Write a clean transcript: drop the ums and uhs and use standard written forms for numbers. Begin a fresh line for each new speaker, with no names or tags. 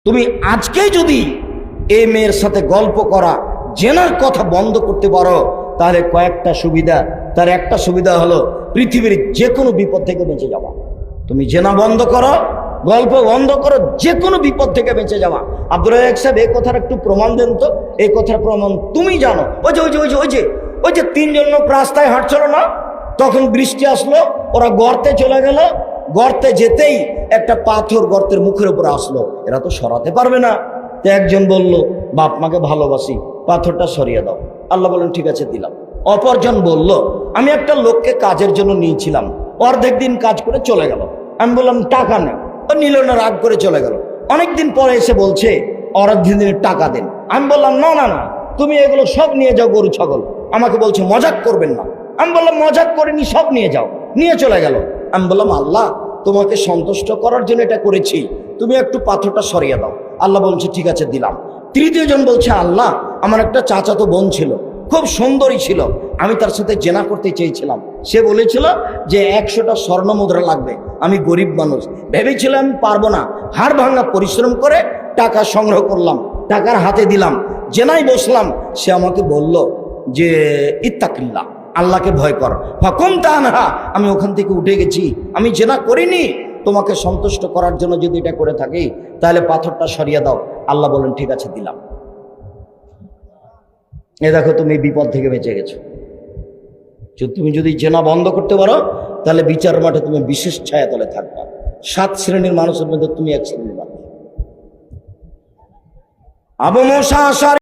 তুমি আজকেই যদি এই মেয়ের সাথে গল্প করা জেনার কথা বন্ধ করতে পারো তাহলে কয়েকটা সুবিধা, তার একটা সুবিধা হলো পৃথিবীর যে কোনো বিপদ থেকে বেঁচে যাওয়া। তুমি জেনা বন্ধ করো, গল্প বন্ধ করো, যে কোনো বিপদ থেকে বেঁচে যাওয়া। আব্দুর রাজ্জাক সাহেব এই কথার একটু প্রমাণ দেন তো। এই কথার প্রমাণ তুমি জানো। ওই যে তিনজন লোক রাস্তায় হাঁটছিল না, তখন বৃষ্টি আসলো, ওরা গর্তে চলে গেল, গর্তে যেতেই একটা পাথর গর্তের মুখের উপরে আসলো, এরা তো সরাতে পারবে না। তো একজন বলল, বাপ মাকে ভালোবাসি, পাথরটা সরিয়ে দাও। আল্লাহ বলেন ঠিক আছে দিলাম। অপরজন বলল, আমি একটা লোককে কাজের জন্য নিয়েছিলাম, অর্ধেক দিন কাজ করে চলে গেল। আমি বললাম টাকা নেই, ও নিল না, রাগ করে চলে গেল। অনেকদিন পরে এসে বলছে অর্ধেক দিনের টাকা দেন। আমি বললাম না না না, তুমি এগুলো সব নিয়ে যাও, গরু ছাগল। আমাকে বলছে মজাক করবেন না। আমি বললাম মজাক করিনি, সব নিয়ে যাও। নিয়ে চলে গেল। আমি বললাম আল্লাহ তোমাকে সন্তুষ্ট করার জন্য এটা করেছি, তুমি একটু পাথরটা সরিয়ে দাও। আল্লাহ বলছে ঠিক আছে দিলাম। তৃতীয় জন বলছে আল্লাহ আমার একটা চাচাতো বোন ছিল, খুব সুন্দরী ছিল, আমি তার সাথে জেনা করতে চেয়েছিলাম। সে বলেছিল যে 100টা স্বর্ণ মুদ্রা লাগবে। আমি গরিব মানুষ, ভেবেছিলাম আমি পারবো না। হাড় ভাঙা পরিশ্রম করে টাকা সংগ্রহ করলাম, টাকার হাতে দিলাম, জেনায় বসলাম। সে আমাকে বলল যে ইত্তাকিল্লাহ, আল্লাহকে ভয় কর। ফাকুম তানহা, আমি ওখান থেকে উঠে গেছি, আমি জেনা করিনি। তোমাকে সন্তুষ্ট করার জন্য যদি এটা করে থাকি তাহলে পাথরটা সরিয়ে দাও। আল্লাহ বলেন ঠিক আছে দিলাম। এ দেখো তুমি বিপদ থেকে বেঁচে গেছো। তুমি যদি জেনা বন্ধ করতে পারো তাহলে বিচার মাঠে তুমি বিশেষ ছায়াতলে থাকবা। 7 শ্রেণীর মানুষের মধ্যে তুমি 1 শ্রেণীর মানুষ। আবু মুসা